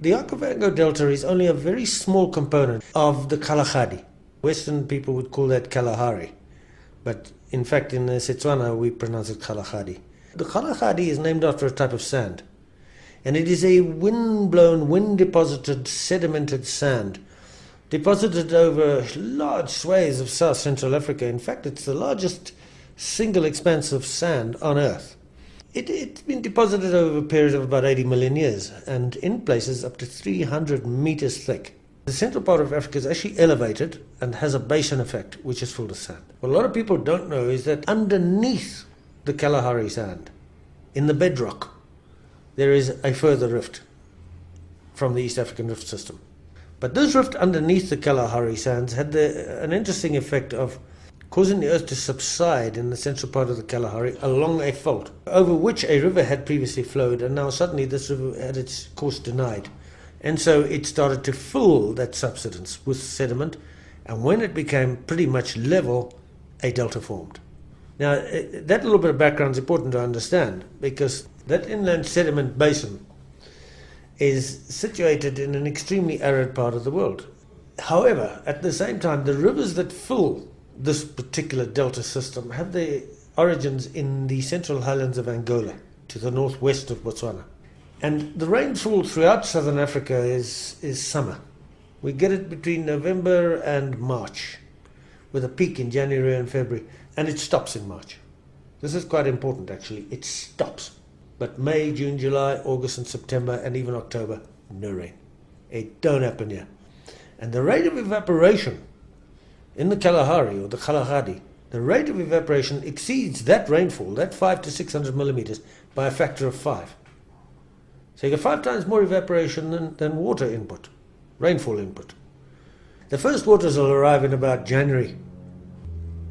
The Okavango Delta is only a very small component of the Kalahari. Western people would call that Kalahari, but in fact in Botswana we pronounce it Kalahari. The Kalahari is named after a type of sand, and it is a wind-blown, wind-deposited, sedimented sand deposited over large swathes of South Central Africa. In fact, it's the largest single expanse of sand on Earth. It's been deposited over a period of about 80 million years, and in places up to 300 meters thick. The central part of Africa is actually elevated and has a basin effect, which is full of sand. What a lot of people don't know is that underneath the Kalahari sand, in the bedrock, there is a further rift from the East African rift system. But this rift underneath the Kalahari sands had an interesting effect of causing the earth to subside in the central part of the Kalahari along a fault over which a river had previously flowed, and now suddenly this river had its course denied. And so it started to fill that subsidence with sediment, and when it became pretty much level, a delta formed. Now, that little bit of background is important to understand, because that inland sediment basin is situated in an extremely arid part of the world. However, at the same time, the rivers that fill this particular delta system have their origins in the central highlands of Angola, to the northwest of Botswana. And the rainfall throughout southern Africa is summer. We get it between November and March, with a peak in January and February, and it stops in March. This is quite important actually, it stops. But May, June, July, August and September and even October, no rain. It don't happen here. And the rate of evaporation in the Kalahari or the Kalahari, the rate of evaporation exceeds that rainfall, that 500 to 600 millimeters, by a factor of 5. So you get 5 times more evaporation than water input, rainfall input. The first waters will arrive in about January,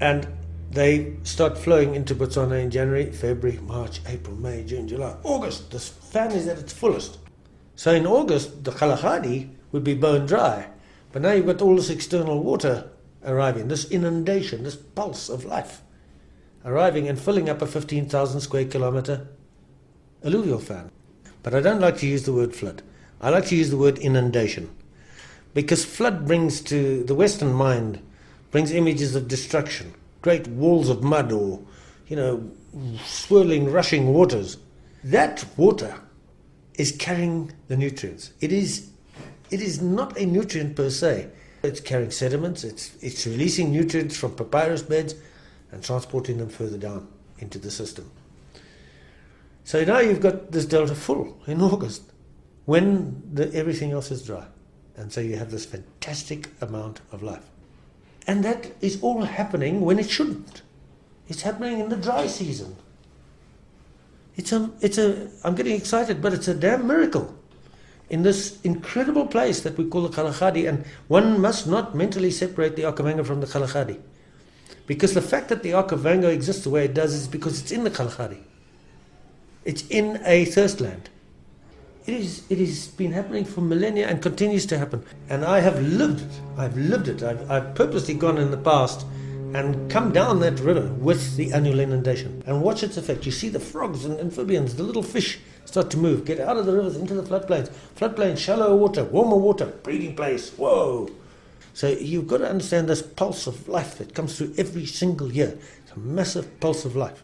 and they start flowing into Botswana in January, February, March, April, May, June, July, August. The fan is at its fullest. So in August, the Kalahari would be bone dry, but now you've got all this external water arriving, this inundation, this pulse of life, arriving and filling up a 15,000 square kilometer alluvial fan. But I don't like to use the word flood. I like to use the word inundation, because flood brings to the Western mind, brings images of destruction, great walls of mud or, swirling, rushing waters. That water is carrying the nutrients. It is not a nutrient per se. It's carrying sediments, it's releasing nutrients from papyrus beds and transporting them further down into the system. So now you've got this delta full in August, when everything else is dry. And so you have this fantastic amount of life. And that is all happening when it shouldn't. It's happening in the dry season. I'm getting excited, but it's a damn miracle in this incredible place that we call the Kalahari. And one must not mentally separate the Okavango from the Kalahari, because the fact that the Okavango exists the way it does is because it's in the Kalahari. It's in a thirst land. It has been happening for millennia and continues to happen. And I have lived it. I've purposely gone in the past and come down that river with the annual inundation and watch its effect. You see the frogs and amphibians, the little fish start to move, get out of the rivers into the floodplains. Floodplains, shallower water, warmer water, breeding place. Whoa! So you've got to understand this pulse of life that comes through every single year. It's a massive pulse of life.